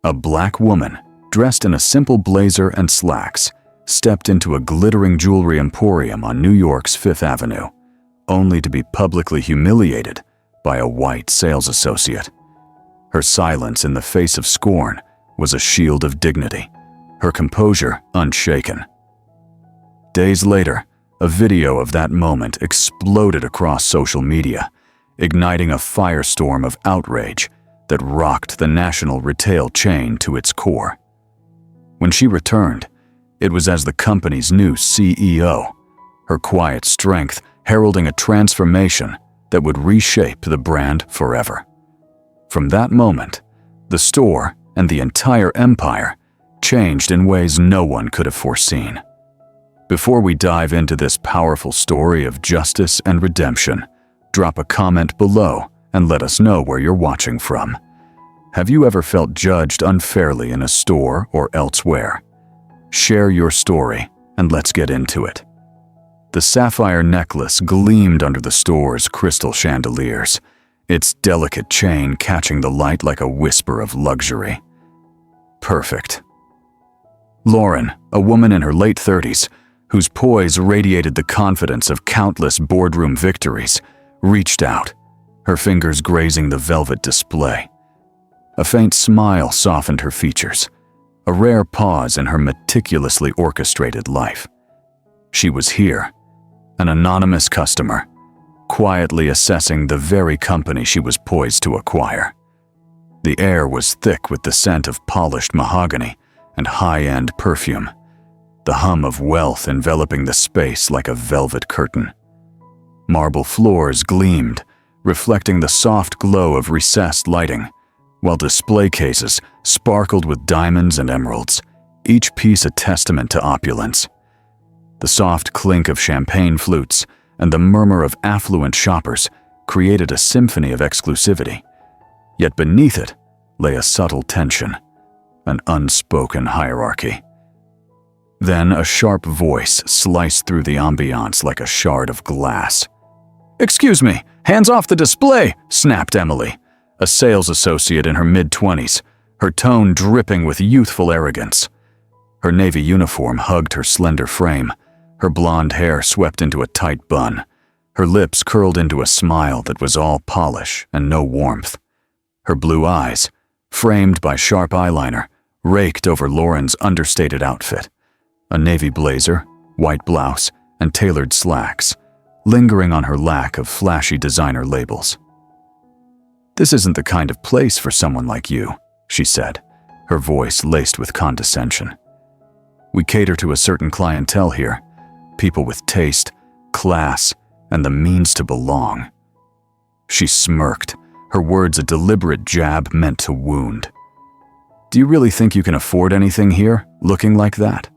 A black woman, dressed in a simple blazer and slacks, stepped into a glittering jewelry emporium on New York's Fifth Avenue, only to be publicly humiliated by a white sales associate. Her silence in the face of scorn was a shield of dignity, her composure unshaken. Days later, a video of that moment exploded across social media, igniting a firestorm of outrage that rocked the national retail chain to its core. When she returned, it was as the company's new CEO, her quiet strength heralding a transformation that would reshape the brand forever. From that moment, the store and the entire empire changed in ways no one could have foreseen. Before we dive into this powerful story of justice and redemption, drop a comment below and let us know where you're watching from. Have you ever felt judged unfairly in a store or elsewhere? Share your story and let's get into it. The sapphire necklace gleamed under the store's crystal chandeliers, its delicate chain catching the light like a whisper of luxury. Perfect. Lauren, a woman in her late 30s, whose poise radiated the confidence of countless boardroom victories, reached out, her fingers grazing the velvet display. A faint smile softened her features, a rare pause in her meticulously orchestrated life. She was here, an anonymous customer, quietly assessing the very company she was poised to acquire. The air was thick with the scent of polished mahogany and high-end perfume, the hum of wealth enveloping the space like a velvet curtain. Marble floors gleamed, reflecting the soft glow of recessed lighting, while display cases sparkled with diamonds and emeralds, each piece a testament to opulence. The soft clink of champagne flutes and the murmur of affluent shoppers created a symphony of exclusivity. Yet beneath it lay a subtle tension, an unspoken hierarchy. Then a sharp voice sliced through the ambiance like a shard of glass. "Excuse me, hands off the display!" snapped Emily, a sales associate in her mid-20s, her tone dripping with youthful arrogance. Her navy uniform hugged her slender frame, her blonde hair swept into a tight bun, her lips curled into a smile that was all polish and no warmth. Her blue eyes, framed by sharp eyeliner, raked over Lauren's understated outfit, a navy blazer, white blouse, and tailored slacks, lingering on her lack of flashy designer labels. "This isn't the kind of place for someone like you," she said, her voice laced with condescension. "We cater to a certain clientele here, people with taste, class, and the means to belong." She smirked, her words a deliberate jab meant to wound. "Do you really think you can afford anything here, looking like that?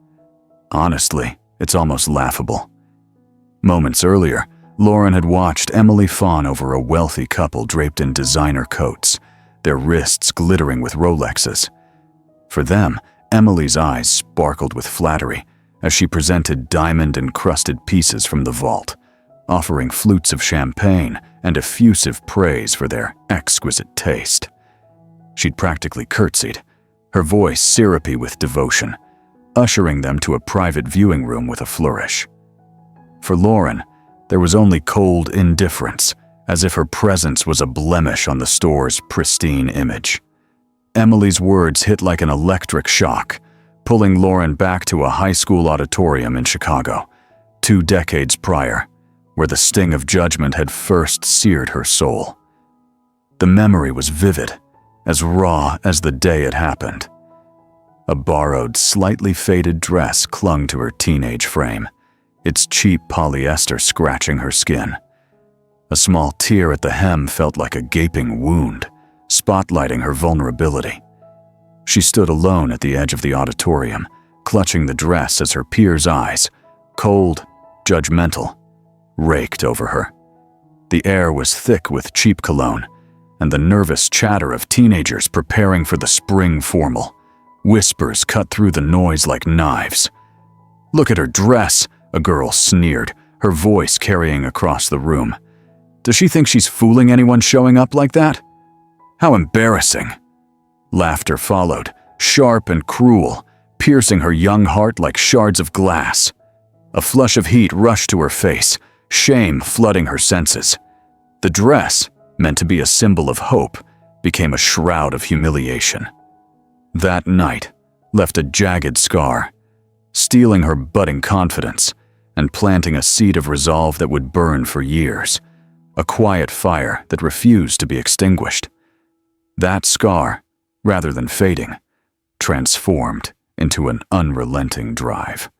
Honestly, it's almost laughable." Moments earlier, Lauren had watched Emily fawn over a wealthy couple draped in designer coats, their wrists glittering with Rolexes. For them, Emily's eyes sparkled with flattery as she presented diamond-encrusted pieces from the vault, offering flutes of champagne and effusive praise for their exquisite taste. She'd practically curtsied, her voice syrupy with devotion, ushering them to a private viewing room with a flourish. For Lauren, there was only cold indifference, as if her presence was a blemish on the store's pristine image. Emily's words hit like an electric shock, pulling Lauren back to a high school auditorium in Chicago, 2 decades prior, where the sting of judgment had first seared her soul. The memory was vivid, as raw as the day it happened. A borrowed, slightly faded dress clung to her teenage frame, its cheap polyester scratching her skin. A small tear at the hem felt like a gaping wound, spotlighting her vulnerability. She stood alone at the edge of the auditorium, clutching the dress as her peers' eyes, cold, judgmental, raked over her. The air was thick with cheap cologne, and the nervous chatter of teenagers preparing for the spring formal. Whispers cut through the noise like knives. "Look at her dress," a girl sneered, her voice carrying across the room. "Does she think she's fooling anyone showing up like that? How embarrassing." Laughter followed, sharp and cruel, piercing her young heart like shards of glass. A flush of heat rushed to her face, shame flooding her senses. The dress, meant to be a symbol of hope, became a shroud of humiliation. That night left a jagged scar, stealing her budding confidence and planting a seed of resolve that would burn for years, a quiet fire that refused to be extinguished. That scar, rather than fading, transformed into an unrelenting drive.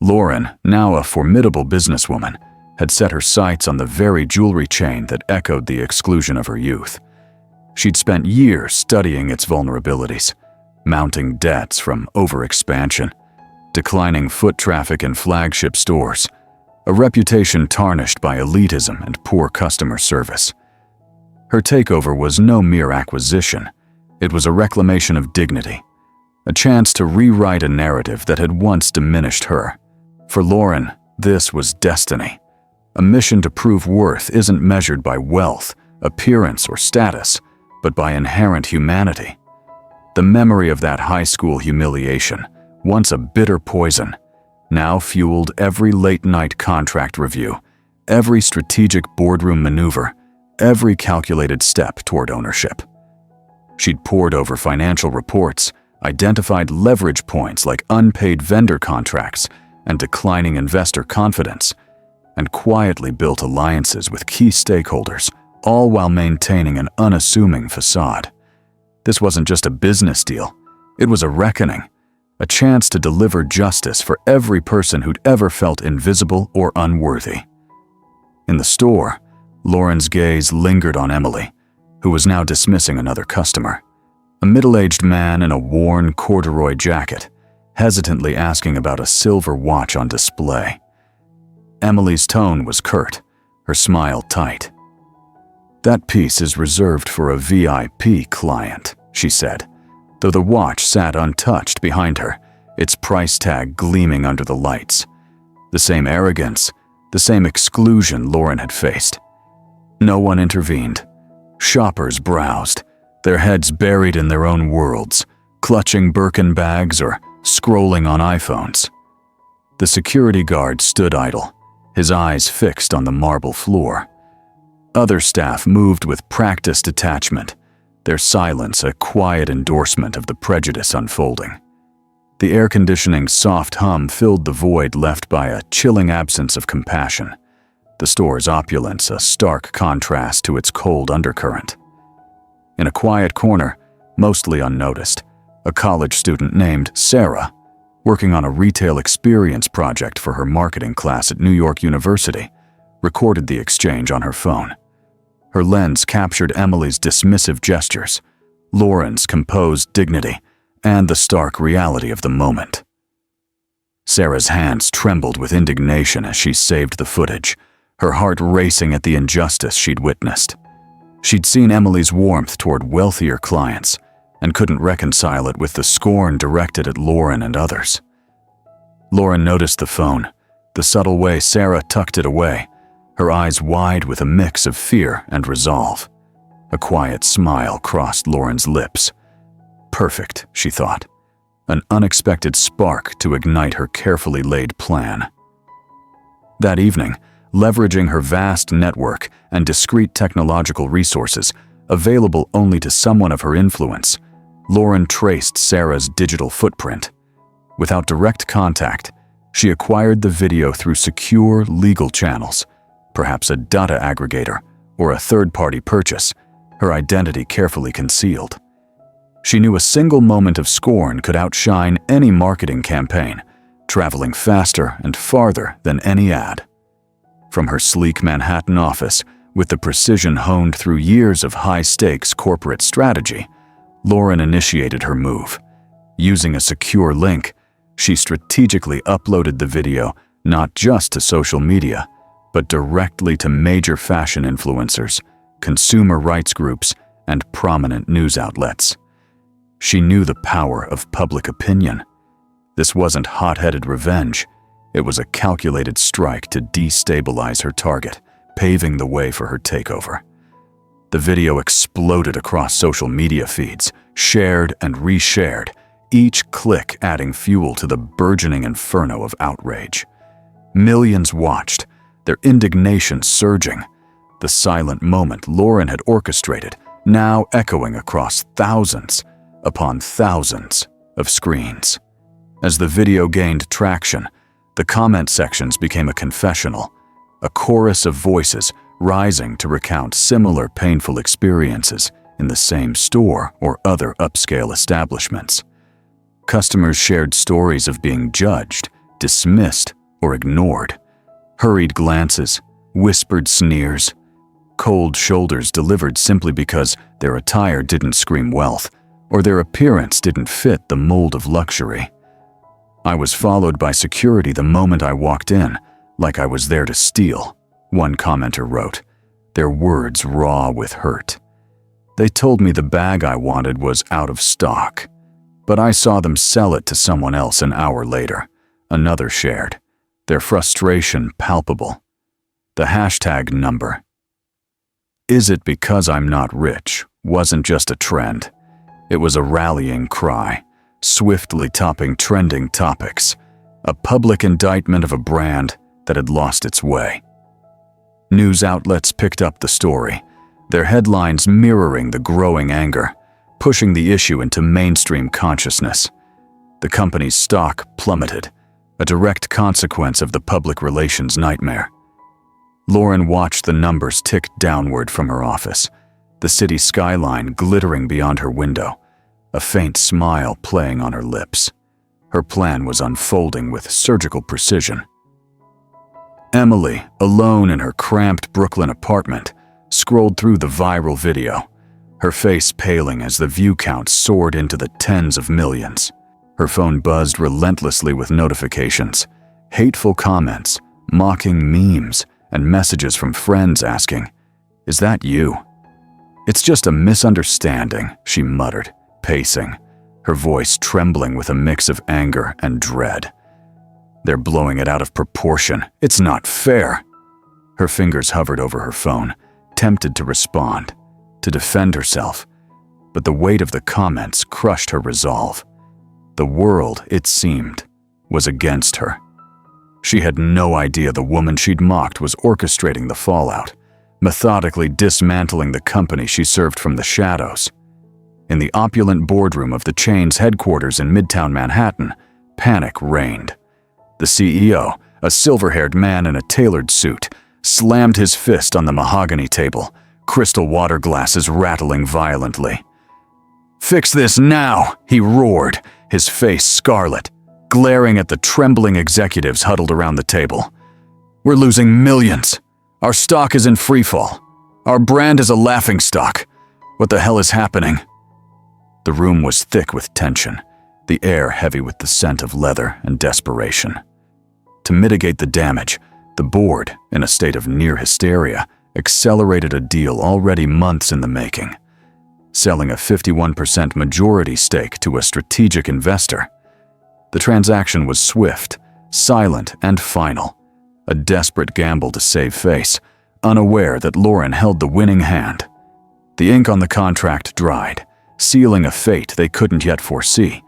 Lauren, now a formidable businesswoman, had set her sights on the very jewelry chain that echoed the exclusion of her youth. She'd spent years studying its vulnerabilities, mounting debts from overexpansion, declining foot traffic in flagship stores, a reputation tarnished by elitism and poor customer service. Her takeover was no mere acquisition. It was a reclamation of dignity, a chance to rewrite a narrative that had once diminished her. For Lauren, this was destiny. A mission to prove worth isn't measured by wealth, appearance, or status, but by inherent humanity. The memory of that high school humiliation, once a bitter poison, now fueled every late-night contract review, every strategic boardroom maneuver, every calculated step toward ownership. She'd pored over financial reports, identified leverage points like unpaid vendor contracts and declining investor confidence, and quietly built alliances with key stakeholders, all while maintaining an unassuming facade. This wasn't just a business deal, it was a reckoning, a chance to deliver justice for every person who'd ever felt invisible or unworthy. In the store, Lauren's gaze lingered on Emily, who was now dismissing another customer, a middle-aged man in a worn corduroy jacket, hesitantly asking about a silver watch on display. Emily's tone was curt, her smile tight. "That piece is reserved for a VIP client," she said, though the watch sat untouched behind her, its price tag gleaming under the lights. The same arrogance, the same exclusion Lauren had faced. No one intervened. Shoppers browsed, their heads buried in their own worlds, clutching Birkin bags or scrolling on iPhones. The security guard stood idle, his eyes fixed on the marble floor. Other staff moved with practiced detachment, their silence a quiet endorsement of the prejudice unfolding. The air conditioning's soft hum filled the void left by a chilling absence of compassion, the store's opulence a stark contrast to its cold undercurrent. In a quiet corner, mostly unnoticed, a college student named Sarah, working on a retail experience project for her marketing class at New York University, recorded the exchange on her phone. Her lens captured Emily's dismissive gestures, Lauren's composed dignity, and the stark reality of the moment. Sarah's hands trembled with indignation as she saved the footage, her heart racing at the injustice she'd witnessed. She'd seen Emily's warmth toward wealthier clients and couldn't reconcile it with the scorn directed at Lauren and others. Lauren noticed the phone, the subtle way Sarah tucked it away, her eyes wide with a mix of fear and resolve. A quiet smile crossed Lauren's lips. Perfect, she thought. An unexpected spark to ignite her carefully laid plan. That evening, leveraging her vast network and discreet technological resources, available only to someone of her influence, Lauren traced Sarah's digital footprint. Without direct contact, she acquired the video through secure legal channels, perhaps a data aggregator or a third-party purchase, her identity carefully concealed. She knew a single moment of scorn could outshine any marketing campaign, traveling faster and farther than any ad. From her sleek Manhattan office, with the precision honed through years of high-stakes corporate strategy, Lauren initiated her move. Using a secure link, she strategically uploaded the video not just to social media, but directly to major fashion influencers, consumer rights groups, and prominent news outlets. She knew the power of public opinion. This wasn't hot-headed revenge. It was a calculated strike to destabilize her target, paving the way for her takeover. The video exploded across social media feeds, shared and reshared, each click adding fuel to the burgeoning inferno of outrage. Millions watched, their indignation surging. The silent moment Lauren had orchestrated, now echoing across thousands upon thousands of screens. As the video gained traction, the comment sections became a confessional, a chorus of voices rising to recount similar painful experiences in the same store or other upscale establishments. Customers shared stories of being judged, dismissed, or ignored. Hurried glances, whispered sneers, cold shoulders delivered simply because their attire didn't scream wealth or their appearance didn't fit the mold of luxury. I was followed by security the moment I walked in, like I was there to steal, one commenter wrote, their words raw with hurt. They told me the bag I wanted was out of stock, but I saw them sell it to someone else an hour later, another shared, their frustration palpable. The hashtag number. Is it because I'm not rich wasn't just a trend. It was a rallying cry, swiftly topping trending topics, a public indictment of a brand that had lost its way. News outlets picked up the story, their headlines mirroring the growing anger, pushing the issue into mainstream consciousness. The company's stock plummeted, a direct consequence of the public relations nightmare. Lauren watched the numbers tick downward from her office, the city skyline glittering beyond her window, a faint smile playing on her lips. Her plan was unfolding with surgical precision. Emily, alone in her cramped Brooklyn apartment, scrolled through the viral video, her face paling as the view count soared into the tens of millions. Her phone buzzed relentlessly with notifications, hateful comments, mocking memes, and messages from friends asking, "Is that you?" "It's just a misunderstanding," she muttered, pacing, her voice trembling with a mix of anger and dread. "They're blowing it out of proportion. It's not fair." Her fingers hovered over her phone, tempted to respond, to defend herself, but the weight of the comments crushed her resolve. The world, it seemed, was against her. She had no idea the woman she'd mocked was orchestrating the fallout, methodically dismantling the company she served from the shadows. In the opulent boardroom of the chain's headquarters in Midtown Manhattan, panic reigned. The CEO, a silver-haired man in a tailored suit, slammed his fist on the mahogany table, crystal water glasses rattling violently. "Fix this now!" he roared, his face scarlet, glaring at the trembling executives huddled around the table. "We're losing millions. Our stock is in freefall. Our brand is a laughingstock. What the hell is happening?" The room was thick with tension, the air heavy with the scent of leather and desperation. To mitigate the damage, the board, in a state of near hysteria, accelerated a deal already months in the making, selling a 51% majority stake to a strategic investor. The transaction was swift, silent, and final, a desperate gamble to save face, unaware that Lauren held the winning hand. The ink on the contract dried, sealing a fate they couldn't yet foresee,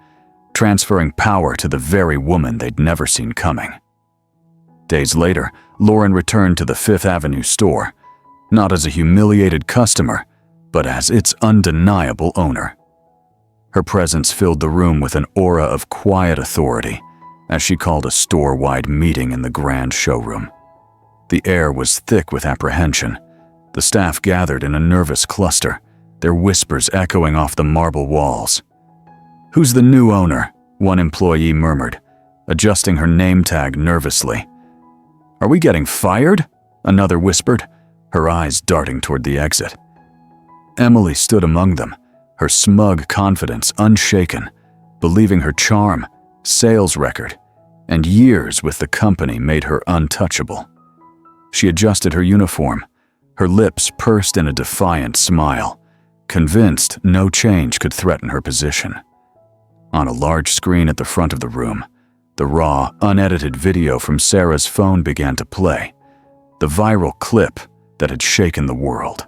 transferring power to the very woman they'd never seen coming. Days later, Lauren returned to the Fifth Avenue store, not as a humiliated customer, but as its undeniable owner. Her presence filled the room with an aura of quiet authority, as she called a store-wide meeting in the grand showroom. The air was thick with apprehension. The staff gathered in a nervous cluster, their whispers echoing off the marble walls. "Who's the new owner?" one employee murmured, adjusting her name tag nervously. "Are we getting fired?" another whispered, her eyes darting toward the exit. Emily stood among them, her smug confidence unshaken, believing her charm, sales record, and years with the company made her untouchable. She adjusted her uniform, her lips pursed in a defiant smile, convinced no change could threaten her position. On a large screen at the front of the room, the raw, unedited video from Sarah's phone began to play, the viral clip that had shaken the world.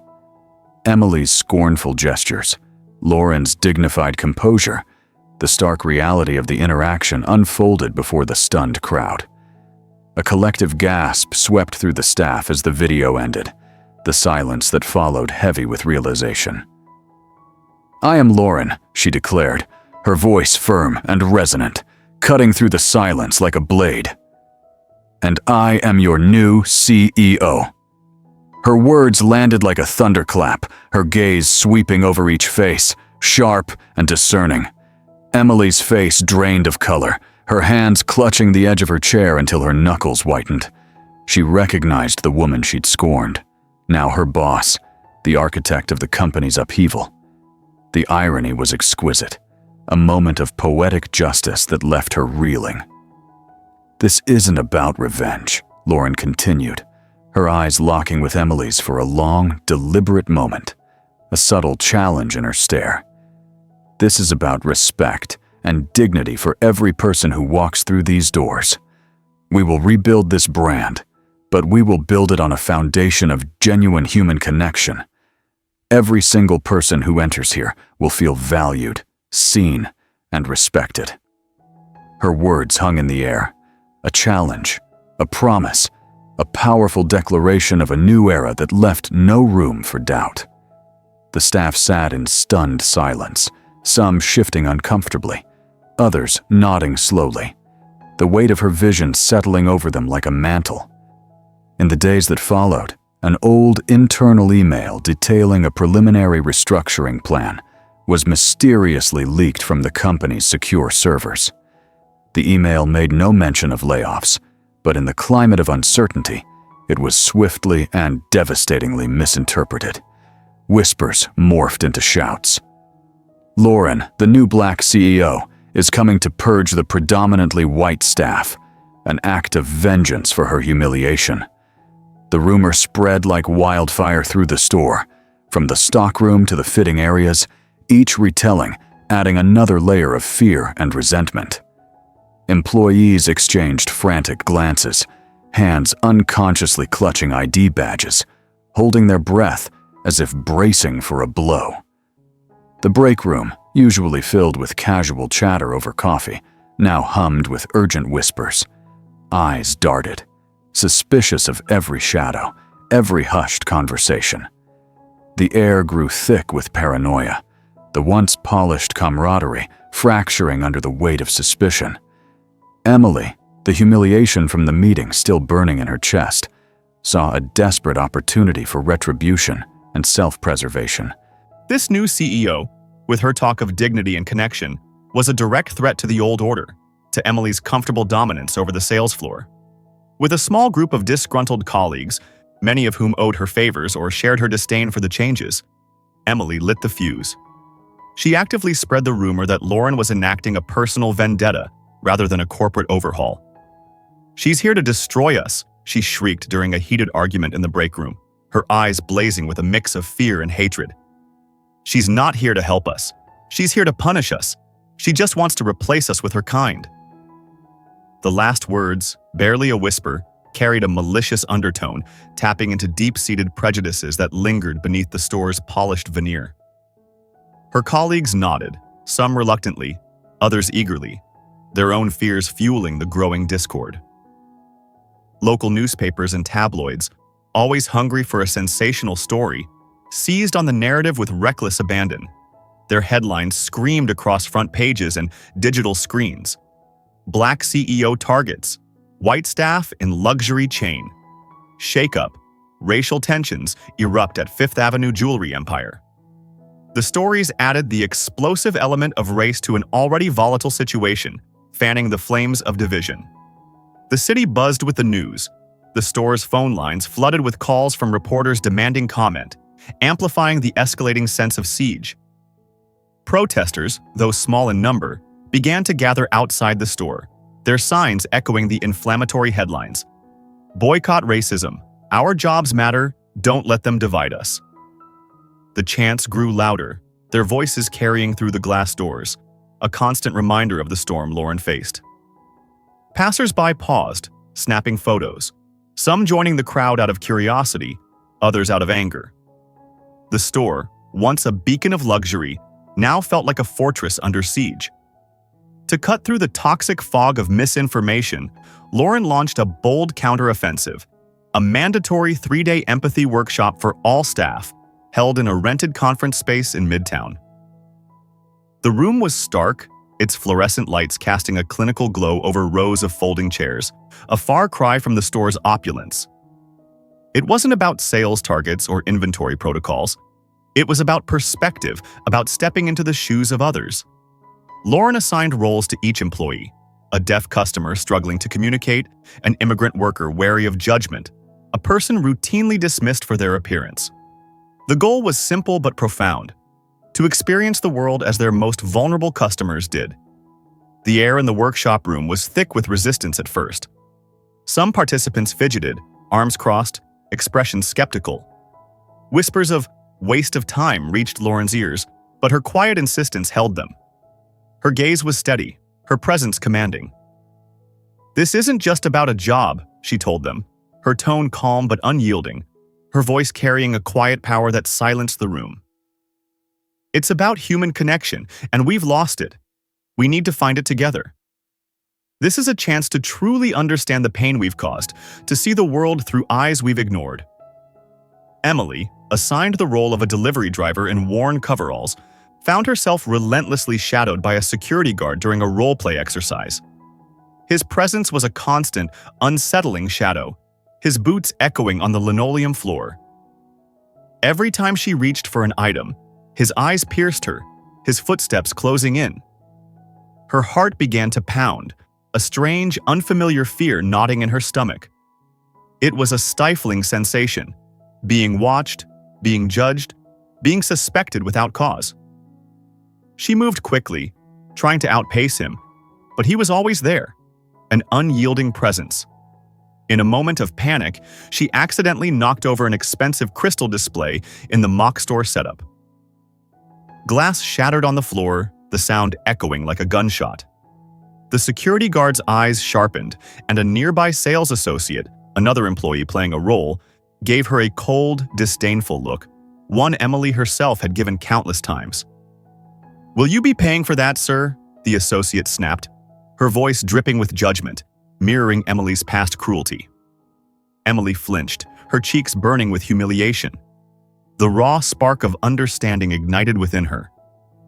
Emily's scornful gestures, Lauren's dignified composure, the stark reality of the interaction unfolded before the stunned crowd. A collective gasp swept through the staff as the video ended, the silence that followed heavy with realization. "I am Lauren," she declared, her voice firm and resonant, cutting through the silence like a blade. "And I am your new CEO." Her words landed like a thunderclap, her gaze sweeping over each face, sharp and discerning. Emily's face drained of color, her hands clutching the edge of her chair until her knuckles whitened. She recognized the woman she'd scorned, now her boss, the architect of the company's upheaval. The irony was exquisite, a moment of poetic justice that left her reeling. "This isn't about revenge," Lauren continued, her eyes locking with Emily's for a long, deliberate moment, a subtle challenge in her stare. "This is about respect and dignity for every person who walks through these doors. We will rebuild this brand, but we will build it on a foundation of genuine human connection. Every single person who enters here will feel valued, seen, and respected." Her words hung in the air, a challenge, a promise, a powerful declaration of a new era that left no room for doubt. The staff sat in stunned silence, some shifting uncomfortably, others nodding slowly, the weight of her vision settling over them like a mantle. In the days that followed, an old internal email detailing a preliminary restructuring plan was mysteriously leaked from the company's secure servers. The email made no mention of layoffs, but in the climate of uncertainty, it was swiftly and devastatingly misinterpreted. Whispers morphed into shouts. "Lauren, the new black CEO, is coming to purge the predominantly white staff, an act of vengeance for her humiliation." The rumor spread like wildfire through the store, from the stockroom to the fitting areas, each retelling adding another layer of fear and resentment. Employees exchanged frantic glances, hands unconsciously clutching ID badges, holding their breath as if bracing for a blow. The break room, usually filled with casual chatter over coffee, now hummed with urgent whispers. Eyes darted, suspicious of every shadow, every hushed conversation. The air grew thick with paranoia, the once polished camaraderie fracturing under the weight of suspicion. Emily, the humiliation from the meeting still burning in her chest, saw a desperate opportunity for retribution and self-preservation. This new CEO, with her talk of dignity and connection, was a direct threat to the old order, to Emily's comfortable dominance over the sales floor. With a small group of disgruntled colleagues, many of whom owed her favors or shared her disdain for the changes, Emily lit the fuse. She actively spread the rumor that Lauren was enacting a personal vendetta rather than a corporate overhaul. "She's here to destroy us," she shrieked during a heated argument in the break room, her eyes blazing with a mix of fear and hatred. "She's not here to help us. She's here to punish us. She just wants to replace us with her kind." The last words, barely a whisper, carried a malicious undertone, tapping into deep-seated prejudices that lingered beneath the store's polished veneer. Her colleagues nodded, some reluctantly, others eagerly, their own fears fueling the growing discord. Local newspapers and tabloids, always hungry for a sensational story, seized on the narrative with reckless abandon. Their headlines screamed across front pages and digital screens. Black CEO targets, white staff in luxury chain. Shake-up, racial tensions erupt at Fifth Avenue jewelry empire. The stories added the explosive element of race to an already volatile situation, fanning the flames of division. The city buzzed with the news. The store's phone lines flooded with calls from reporters demanding comment, amplifying the escalating sense of siege. Protesters, though small in number, began to gather outside the store, their signs echoing the inflammatory headlines. "Boycott racism. Our jobs matter. Don't let them divide us." The chants grew louder, their voices carrying through the glass doors, a constant reminder of the storm Lauren faced. Passers-by paused, snapping photos, some joining the crowd out of curiosity, others out of anger. The store, once a beacon of luxury, now felt like a fortress under siege. To cut through the toxic fog of misinformation, Lauren launched a bold counteroffensive, a mandatory 3-day empathy workshop for all staff, held in a rented conference space in Midtown. The room was stark, its fluorescent lights casting a clinical glow over rows of folding chairs, a far cry from the store's opulence. It wasn't about sales targets or inventory protocols. It was about perspective, about stepping into the shoes of others. Lauren assigned roles to each employee: a deaf customer struggling to communicate, an immigrant worker wary of judgment, a person routinely dismissed for their appearance. The goal was simple but profound: to experience the world as their most vulnerable customers did. The air in the workshop room was thick with resistance at first. Some participants fidgeted, arms crossed, expressions skeptical. Whispers of "waste of time" reached Lauren's ears, but her quiet insistence held them. Her gaze was steady, her presence commanding. "This isn't just about a job," she told them, her tone calm but unyielding, her voice carrying a quiet power that silenced the room. "It's about human connection, and we've lost it. We need to find it together. This is a chance to truly understand the pain we've caused, to see the world through eyes we've ignored." Emily, assigned the role of a delivery driver in worn coveralls, found herself relentlessly shadowed by a security guard during a role-play exercise. His presence was a constant, unsettling shadow, his boots echoing on the linoleum floor. Every time she reached for an item, his eyes pierced her, his footsteps closing in. Her heart began to pound, a strange, unfamiliar fear knotting in her stomach. It was a stifling sensation, being watched, being judged, being suspected without cause. She moved quickly, trying to outpace him, but he was always there, an unyielding presence. In a moment of panic, she accidentally knocked over an expensive crystal display in the mock store setup. Glass shattered on the floor, the sound echoing like a gunshot. The security guard's eyes sharpened, and a nearby sales associate, another employee playing a role, gave her a cold, disdainful look, one Emily herself had given countless times. "Will you be paying for that, sir?" the associate snapped, her voice dripping with judgment, mirroring Emily's past cruelty. Emily flinched, her cheeks burning with humiliation. The raw spark of understanding ignited within her,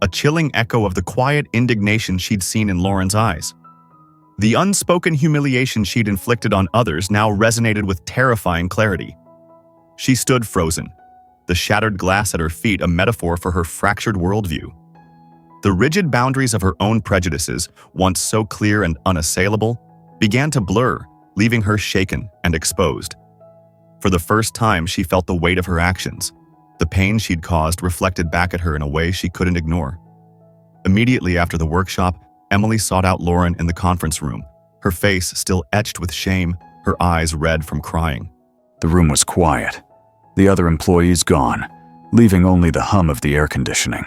a chilling echo of the quiet indignation she'd seen in Lauren's eyes. The unspoken humiliation she'd inflicted on others now resonated with terrifying clarity. She stood frozen, the shattered glass at her feet a metaphor for her fractured worldview. The rigid boundaries of her own prejudices, once so clear and unassailable, began to blur, leaving her shaken and exposed. For the first time, she felt the weight of her actions. The pain she'd caused reflected back at her in a way she couldn't ignore. Immediately after the workshop, Emily sought out Lauren in the conference room, her face still etched with shame, her eyes red from crying. The room was quiet, the other employees gone, leaving only the hum of the air conditioning.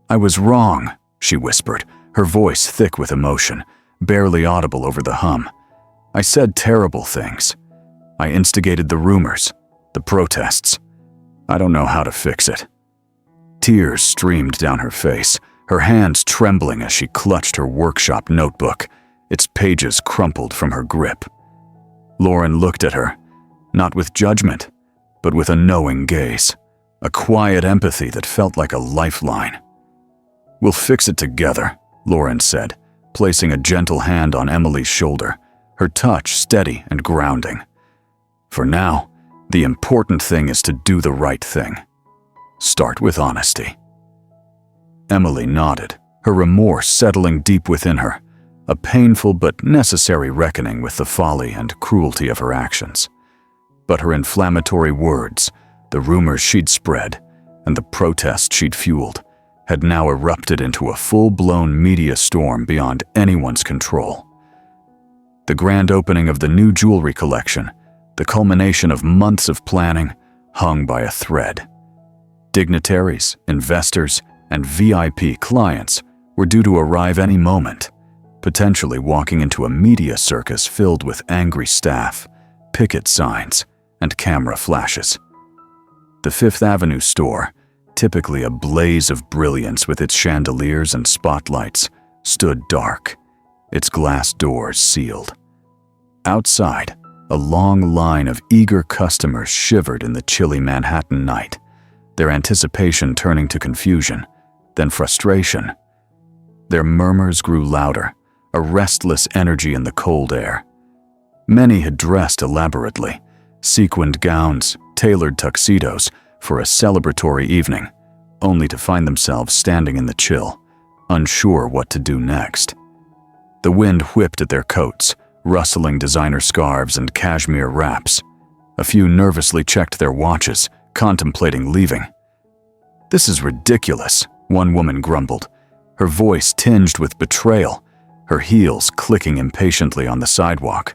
I was wrong, she whispered, her voice thick with emotion, barely audible over the hum. I said terrible things. I instigated the rumors, the protests. I don't know how to fix it. Tears streamed down her face, her hands trembling as she clutched her workshop notebook, its pages crumpled from her grip. Lauren looked at her, not with judgment, but with a knowing gaze, a quiet empathy that felt like a lifeline. "We'll fix it together," Lauren said, placing a gentle hand on Emily's shoulder, her touch steady and grounding. "For now, the important thing is to do the right thing. Start with honesty." Emily nodded, her remorse settling deep within her, a painful but necessary reckoning with the folly and cruelty of her actions. But her inflammatory words, the rumors she'd spread, and the protests she'd fueled, had now erupted into a full-blown media storm beyond anyone's control. The grand opening of the new jewelry collection, the culmination of months of planning, hung by a thread. Dignitaries, investors, and VIP clients were due to arrive any moment, potentially walking into a media circus filled with angry staff, picket signs, and camera flashes. The Fifth Avenue store, typically a blaze of brilliance with its chandeliers and spotlights, stood dark, its glass doors sealed. Outside, a long line of eager customers shivered in the chilly Manhattan night, their anticipation turning to confusion, then frustration. Their murmurs grew louder, a restless energy in the cold air. Many had dressed elaborately, sequined gowns, tailored tuxedos, for a celebratory evening, only to find themselves standing in the chill, unsure what to do next. The wind whipped at their coats, rustling designer scarves and cashmere wraps. A few nervously checked their watches, contemplating leaving. "This is ridiculous," one woman grumbled, her voice tinged with betrayal, her heels clicking impatiently on the sidewalk.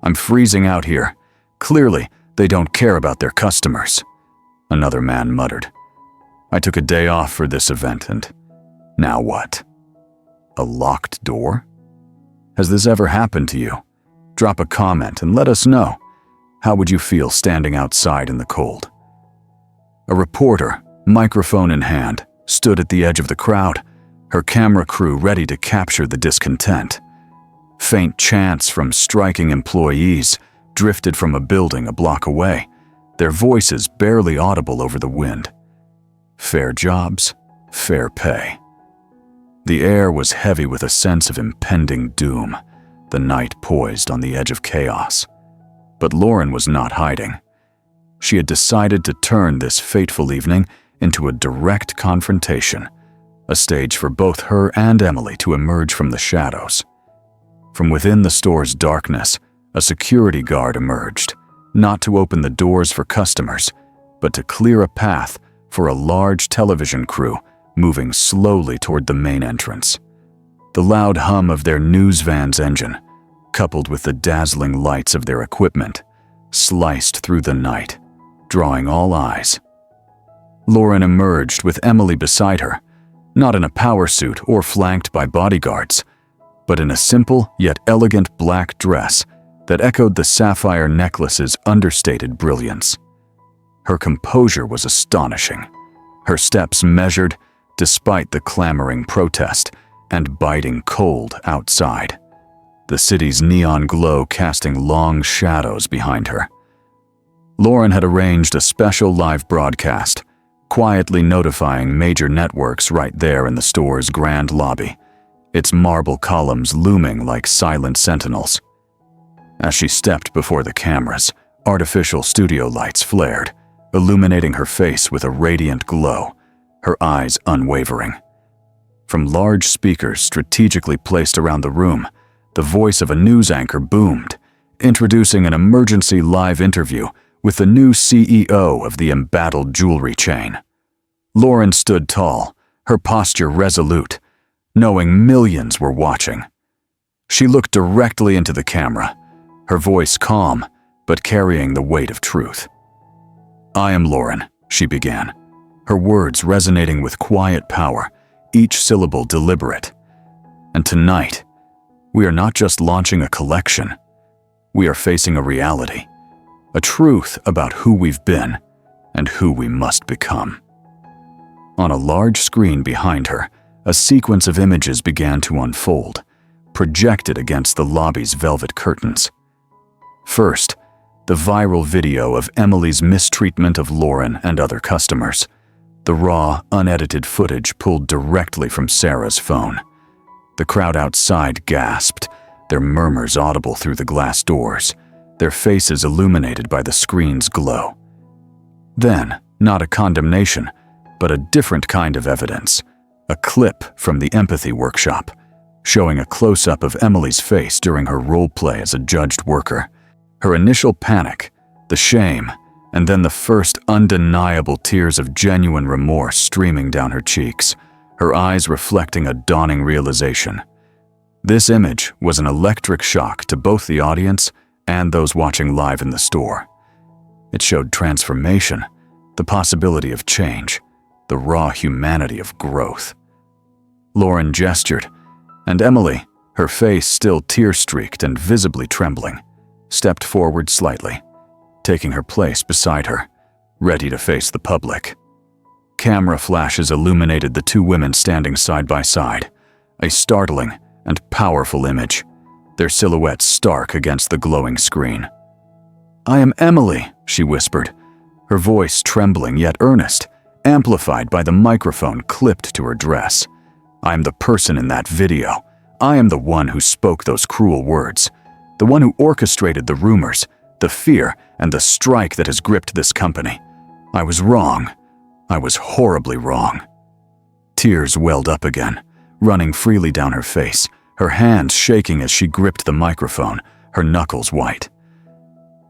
"I'm freezing out here. Clearly, they don't care about their customers," another man muttered. "I took a day off for this event, and now what? A locked door? Has this ever happened to you? Drop a comment and let us know. How would you feel standing outside in the cold?" A reporter, microphone in hand, stood at the edge of the crowd, her camera crew ready to capture the discontent. Faint chants from striking employees drifted from a building a block away, their voices barely audible over the wind. Fair jobs, fair pay. The air was heavy with a sense of impending doom, the night poised on the edge of chaos. But Lauren was not hiding. She had decided to turn this fateful evening into a direct confrontation, a stage for both her and Emily to emerge from the shadows. From within the store's darkness, a security guard emerged, not to open the doors for customers, but to clear a path for a large television crew moving slowly toward the main entrance. The loud hum of their news van's engine, coupled with the dazzling lights of their equipment, sliced through the night, drawing all eyes. Lauren emerged with Emily beside her, not in a power suit or flanked by bodyguards, but in a simple yet elegant black dress that echoed the sapphire necklace's understated brilliance. Her composure was astonishing, her steps measured despite the clamoring protest and biting cold outside, the city's neon glow casting long shadows behind her. Lauren had arranged a special live broadcast, quietly notifying major networks right there in the store's grand lobby, its marble columns looming like silent sentinels. As she stepped before the cameras, artificial studio lights flared, illuminating her face with a radiant glow, her eyes unwavering. From large speakers strategically placed around the room, the voice of a news anchor boomed, introducing an emergency live interview with the new CEO of the embattled jewelry chain. Lauren stood tall, her posture resolute, knowing millions were watching. She looked directly into the camera, her voice calm, but carrying the weight of truth. "I am Lauren," she began, her words resonating with quiet power, each syllable deliberate. "And tonight, we are not just launching a collection. We are facing a reality, a truth about who we've been and who we must become." On a large screen behind her, a sequence of images began to unfold, projected against the lobby's velvet curtains. First, the viral video of Emily's mistreatment of Lauren and other customers, the raw, unedited footage pulled directly from Sarah's phone. The crowd outside gasped, their murmurs audible through the glass doors, their faces illuminated by the screen's glow. Then, not a condemnation, but a different kind of evidence, a clip from the empathy workshop, showing a close-up of Emily's face during her role play as a judged worker. Her initial panic, the shame, and then the first undeniable tears of genuine remorse streaming down her cheeks, her eyes reflecting a dawning realization. This image was an electric shock to both the audience and those watching live in the store. It showed transformation, the possibility of change, the raw humanity of growth. Lauren gestured, and Emily, her face still tear-streaked and visibly trembling, stepped forward slightly, taking her place beside her, ready to face the public. Camera flashes illuminated the two women standing side by side, a startling and powerful image, their silhouettes stark against the glowing screen. "I am Emily," she whispered, her voice trembling yet earnest, amplified by the microphone clipped to her dress. "I am the person in that video. I am the one who spoke those cruel words, the one who orchestrated the rumors, the fear, and the strike that has gripped this company. I was wrong. I was horribly wrong." Tears welled up again, running freely down her face, her hands shaking as she gripped the microphone, her knuckles white.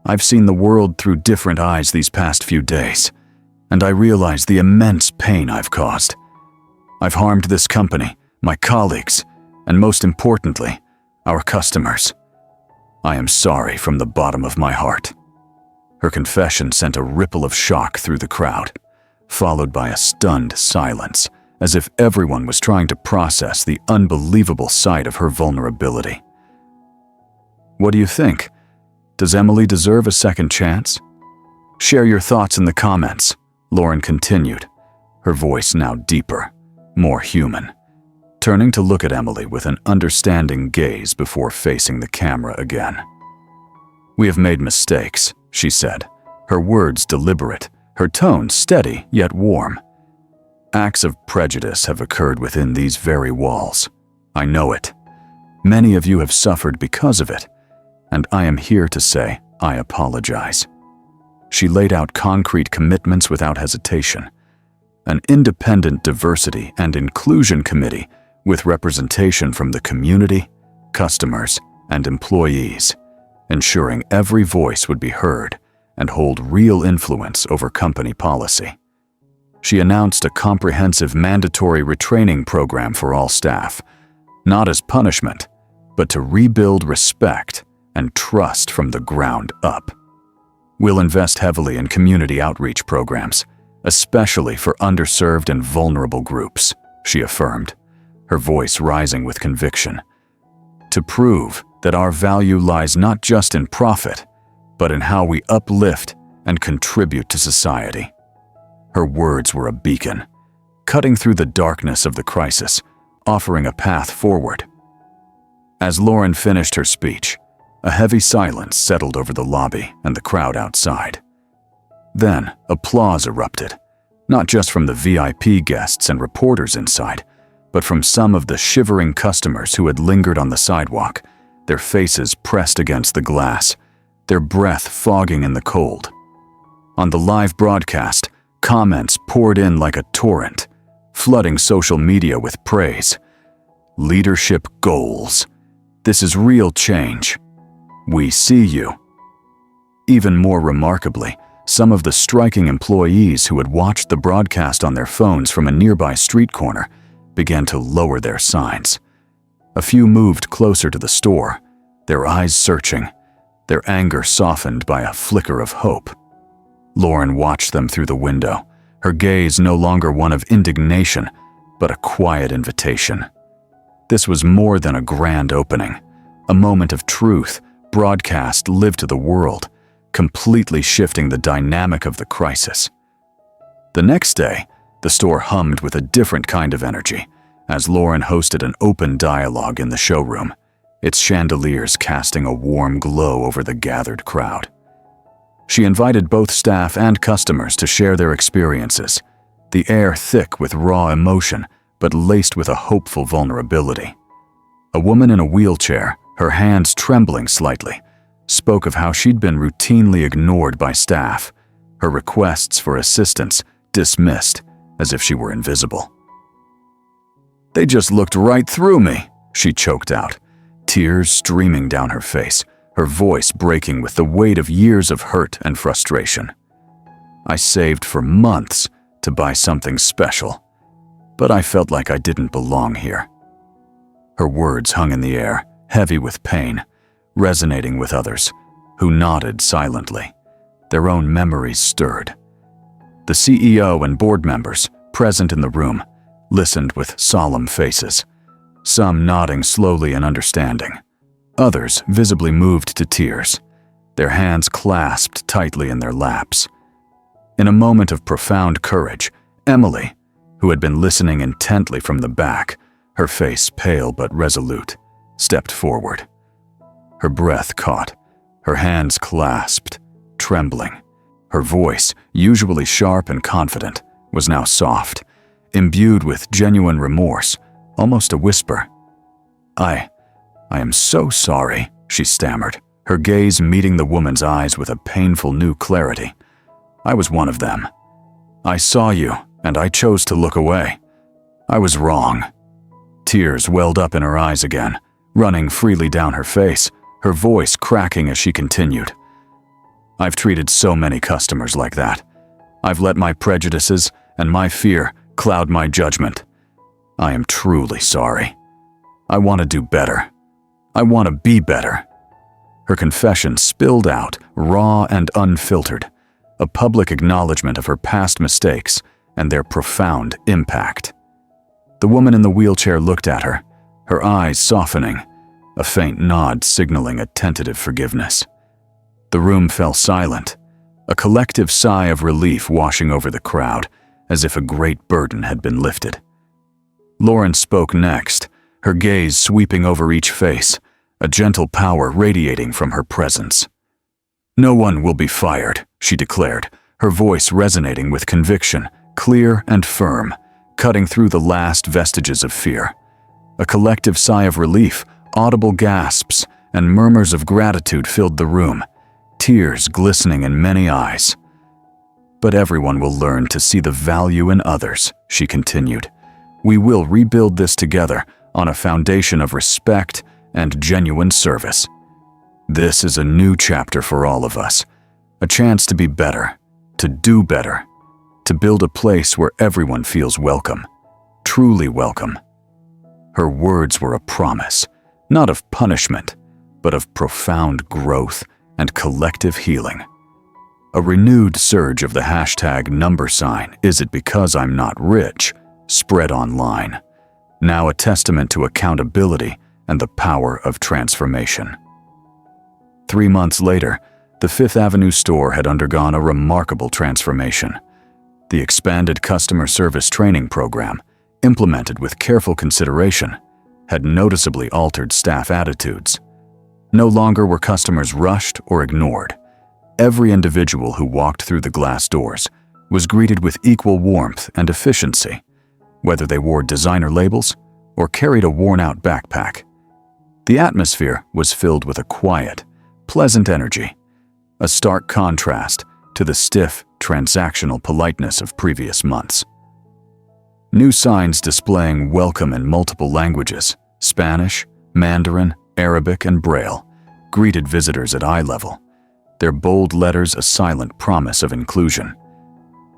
"I've seen the world through different eyes these past few days, and I realize the immense pain I've caused. I've harmed this company, my colleagues, and most importantly, our customers. I am sorry from the bottom of my heart." Her confession sent a ripple of shock through the crowd, followed by a stunned silence, as if everyone was trying to process the unbelievable sight of her vulnerability. "What do you think? Does Emily deserve a second chance? Share your thoughts in the comments," Lauren continued, her voice now deeper, more human, turning to look at Emily with an understanding gaze before facing the camera again. "We have made mistakes," she said, her words deliberate, her tone steady yet warm. "Acts of prejudice have occurred within these very walls. I know it. Many of you have suffered because of it, and I am here to say I apologize." She laid out concrete commitments without hesitation. An independent diversity and inclusion committee with representation from the community, customers, and employees, ensuring every voice would be heard and hold real influence over company policy. She announced a comprehensive mandatory retraining program for all staff, not as punishment, but to rebuild respect and trust from the ground up. "We'll invest heavily in community outreach programs, especially for underserved and vulnerable groups," she affirmed, her voice rising with conviction, "to prove that our value lies not just in profit, but in how we uplift and contribute to society." Her words were a beacon, cutting through the darkness of the crisis, offering a path forward. As Lauren finished her speech, a heavy silence settled over the lobby and the crowd outside. Then, applause erupted, not just from the VIP guests and reporters inside, but from some of the shivering customers who had lingered on the sidewalk, their faces pressed against the glass, their breath fogging in the cold. On the live broadcast, comments poured in like a torrent, flooding social media with praise. "Leadership goals. This is real change. We see you." Even more remarkably, some of the striking employees who had watched the broadcast on their phones from a nearby street corner began to lower their signs. A few moved closer to the store, their eyes searching, their anger softened by a flicker of hope. Lauren watched them through the window, her gaze no longer one of indignation, but a quiet invitation. This was more than a grand opening, a moment of truth broadcast live to the world, completely shifting the dynamic of the crisis. The next day, the store hummed with a different kind of energy, as Lauren hosted an open dialogue in the showroom, its chandeliers casting a warm glow over the gathered crowd. She invited both staff and customers to share their experiences, the air thick with raw emotion, but laced with a hopeful vulnerability. A woman in a wheelchair, her hands trembling slightly, spoke of how she'd been routinely ignored by staff, her requests for assistance dismissed as if she were invisible. "They just looked right through me," she choked out, tears streaming down her face, her voice breaking with the weight of years of hurt and frustration. "I saved for months to buy something special, but I felt like I didn't belong here." Her words hung in the air, heavy with pain, resonating with others, who nodded silently, their own memories stirred. The CEO and board members, present in the room, listened with solemn faces, some nodding slowly in understanding, others visibly moved to tears, their hands clasped tightly in their laps. In a moment of profound courage, Emily, who had been listening intently from the back, her face pale but resolute, stepped forward. Her breath caught, her hands clasped, trembling. Her voice, usually sharp and confident, was now soft, imbued with genuine remorse, almost a whisper. I am so sorry," she stammered, her gaze meeting the woman's eyes with a painful new clarity. "I was one of them. I saw you, and I chose to look away. I was wrong." Tears welled up in her eyes again, running freely down her face, her voice cracking as she continued. "I've treated so many customers like that. I've let my prejudices and my fear cloud my judgment. I am truly sorry. I want to do better. I want to be better." Her confession spilled out, raw and unfiltered, a public acknowledgement of her past mistakes and their profound impact. The woman in the wheelchair looked at her, her eyes softening, a faint nod signaling a tentative forgiveness. The room fell silent, a collective sigh of relief washing over the crowd, as if a great burden had been lifted. Lauren spoke next, her gaze sweeping over each face, a gentle power radiating from her presence. "No one will be fired," she declared, her voice resonating with conviction, clear and firm, cutting through the last vestiges of fear. A collective sigh of relief, audible gasps, and murmurs of gratitude filled the room, tears glistening in many eyes. "But everyone will learn to see the value in others," she continued. "We will rebuild this together on a foundation of respect and genuine service. This is a new chapter for all of us, a chance to be better, to do better, to build a place where everyone feels welcome, truly welcome." Her words were a promise, not of punishment, but of profound growth and collective healing. A renewed surge of the #number is it because I'm not rich spread online, now a testament to accountability and the power of transformation. 3 months later, the Fifth Avenue store had undergone a remarkable transformation. The expanded customer service training program, implemented with careful consideration, had noticeably altered staff attitudes. No longer were customers rushed or ignored. Every individual who walked through the glass doors was greeted with equal warmth and efficiency, whether they wore designer labels or carried a worn-out backpack. The atmosphere was filled with a quiet, pleasant energy, a stark contrast to the stiff, transactional politeness of previous months. New signs displaying welcome in multiple languages, Spanish, Mandarin, Arabic, and Braille, greeted visitors at eye level, their bold letters a silent promise of inclusion.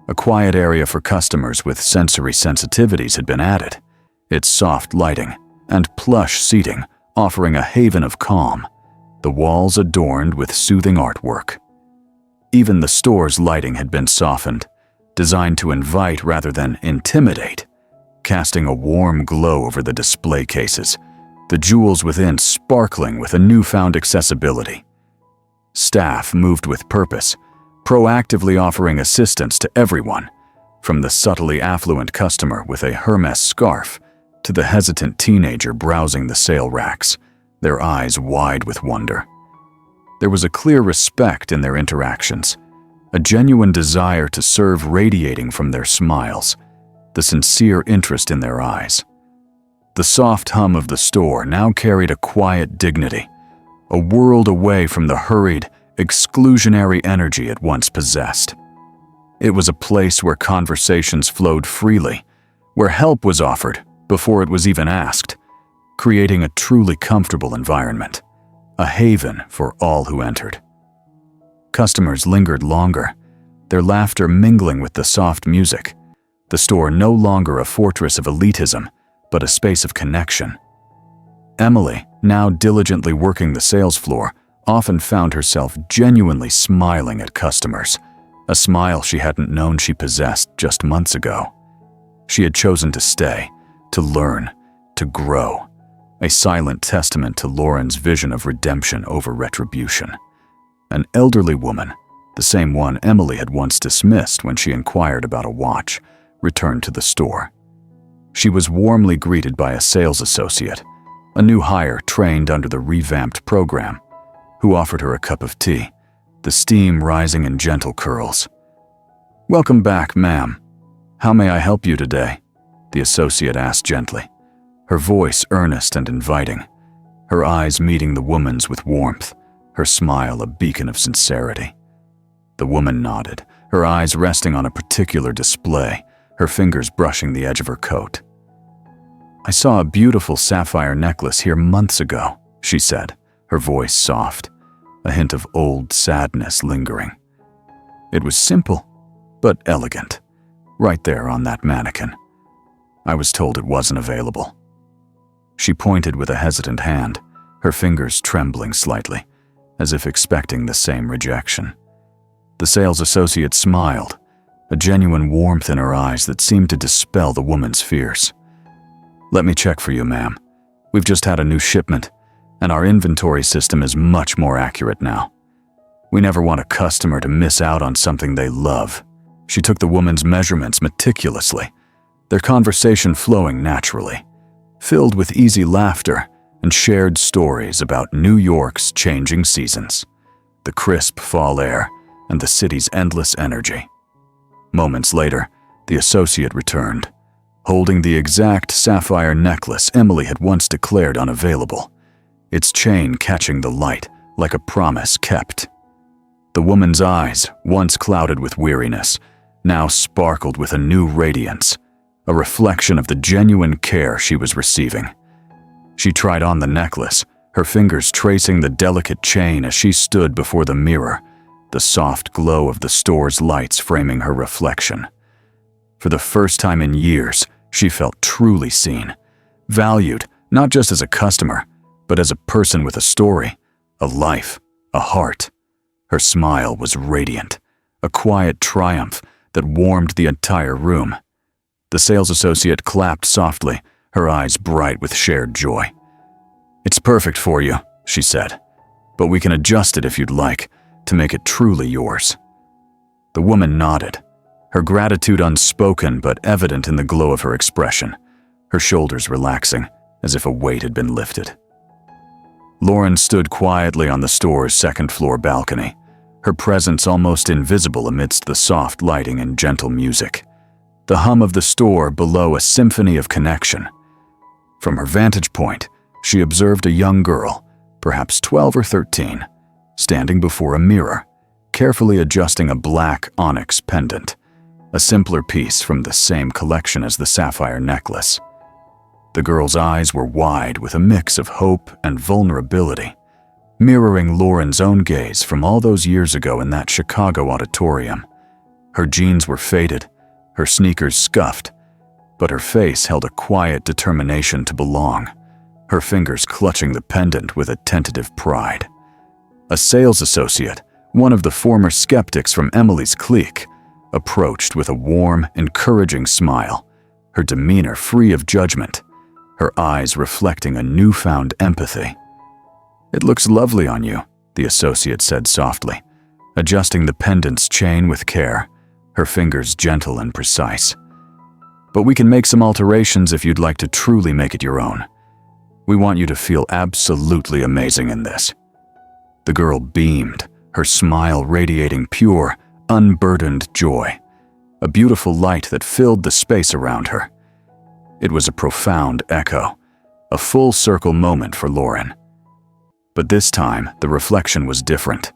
A quiet area for customers with sensory sensitivities had been added, its soft lighting and plush seating offering a haven of calm, the walls adorned with soothing artwork. Even the store's lighting had been softened, designed to invite rather than intimidate, casting a warm glow over the display cases, the jewels within sparkling with a newfound accessibility. Staff moved with purpose, proactively offering assistance to everyone, from the subtly affluent customer with a Hermes scarf to the hesitant teenager browsing the sale racks, their eyes wide with wonder. There was a clear respect in their interactions, a genuine desire to serve radiating from their smiles, the sincere interest in their eyes. The soft hum of the store now carried a quiet dignity, a world away from the hurried, exclusionary energy it once possessed. It was a place where conversations flowed freely, where help was offered before it was even asked, creating a truly comfortable environment, a haven for all who entered. Customers lingered longer, their laughter mingling with the soft music, the store no longer a fortress of elitism, but a space of connection. Emily, now diligently working the sales floor, often found herself genuinely smiling at customers, a smile she hadn't known she possessed just months ago. She had chosen to stay, to learn, to grow, a silent testament to Lauren's vision of redemption over retribution. An elderly woman, the same one Emily had once dismissed when she inquired about a watch, returned to the store. She was warmly greeted by a sales associate, a new hire trained under the revamped program, who offered her a cup of tea, the steam rising in gentle curls. "Welcome back, ma'am. How may I help you today?" the associate asked gently, her voice earnest and inviting, her eyes meeting the woman's with warmth, her smile a beacon of sincerity. The woman nodded, her eyes resting on a particular display, her fingers brushing the edge of her coat. "I saw a beautiful sapphire necklace here months ago," she said, her voice soft, a hint of old sadness lingering. "It was simple, but elegant, right there on that mannequin. I was told it wasn't available." She pointed with a hesitant hand, her fingers trembling slightly, as if expecting the same rejection. The sales associate smiled, a genuine warmth in her eyes that seemed to dispel the woman's fears. "Let me check for you, ma'am. We've just had a new shipment, and our inventory system is much more accurate now. We never want a customer to miss out on something they love." She took the woman's measurements meticulously, their conversation flowing naturally, filled with easy laughter and shared stories about New York's changing seasons, the crisp fall air, and the city's endless energy. Moments later, the associate returned, holding the exact sapphire necklace Emily had once declared unavailable, its chain catching the light like a promise kept. The woman's eyes, once clouded with weariness, now sparkled with a new radiance, a reflection of the genuine care she was receiving. She tried on the necklace, her fingers tracing the delicate chain as she stood before the mirror, the soft glow of the store's lights framing her reflection. For the first time in years, she felt truly seen, valued not just as a customer, but as a person with a story, a life, a heart. Her smile was radiant, a quiet triumph that warmed the entire room. The sales associate clapped softly, her eyes bright with shared joy. "It's perfect for you," she said, "but we can adjust it if you'd like, to make it truly yours." The woman nodded, her gratitude unspoken but evident in the glow of her expression, her shoulders relaxing as if a weight had been lifted. Lauren stood quietly on the store's second-floor balcony, her presence almost invisible amidst the soft lighting and gentle music, the hum of the store below a symphony of connection. From her vantage point, she observed a young girl, perhaps 12 or 13, standing before a mirror, carefully adjusting a black onyx pendant, a simpler piece from the same collection as the sapphire necklace. The girl's eyes were wide with a mix of hope and vulnerability, mirroring Lauren's own gaze from all those years ago in that Chicago auditorium. Her jeans were faded, her sneakers scuffed, but her face held a quiet determination to belong, her fingers clutching the pendant with a tentative pride. A sales associate, one of the former skeptics from Emily's clique, approached with a warm, encouraging smile, her demeanor free of judgment, her eyes reflecting a newfound empathy. "It looks lovely on you," the associate said softly, adjusting the pendant's chain with care, her fingers gentle and precise. "But we can make some alterations if you'd like to truly make it your own. We want you to feel absolutely amazing in this." The girl beamed, her smile radiating pure, unburdened joy, a beautiful light that filled the space around her. It was a profound echo, a full-circle moment for Lauren. But this time, the reflection was different,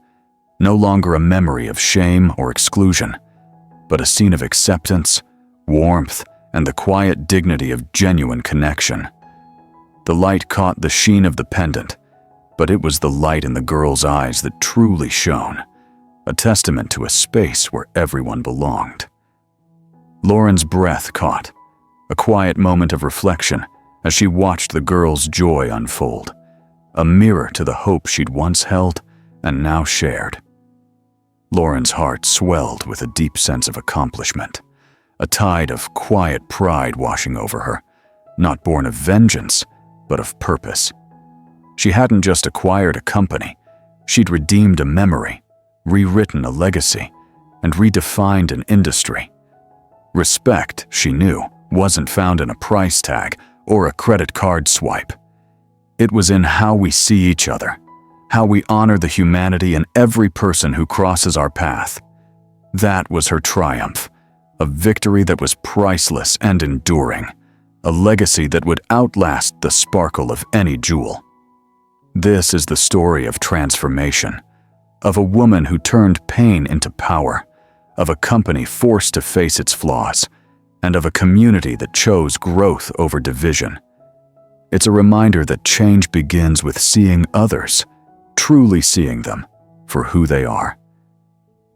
no longer a memory of shame or exclusion, but a scene of acceptance, warmth, and the quiet dignity of genuine connection. The light caught the sheen of the pendant, but it was the light in the girl's eyes that truly shone, a testament to a space where everyone belonged. Lauren's breath caught, a quiet moment of reflection as she watched the girl's joy unfold, a mirror to the hope she'd once held and now shared. Lauren's heart swelled with a deep sense of accomplishment, a tide of quiet pride washing over her, not born of vengeance, but of purpose. She hadn't just acquired a company, she'd redeemed a memory, rewritten a legacy, and redefined an industry. Respect, she knew, wasn't found in a price tag or a credit card swipe. It was in how we see each other, how we honor the humanity in every person who crosses our path. That was her triumph, a victory that was priceless and enduring, a legacy that would outlast the sparkle of any jewel. This is the story of transformation, of a woman who turned pain into power, of a company forced to face its flaws, and of a community that chose growth over division. It's a reminder that change begins with seeing others, truly seeing them for who they are.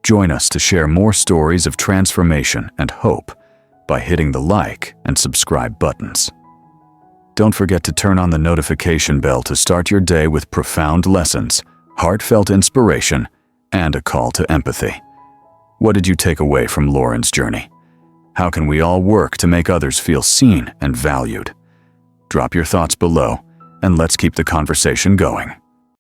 Join us to share more stories of transformation and hope by hitting the like and subscribe buttons. Don't forget to turn on the notification bell to start your day with profound lessons, heartfelt inspiration, and a call to empathy. What did you take away from Lauren's journey? How can we all work to make others feel seen and valued? Drop your thoughts below, and let's keep the conversation going.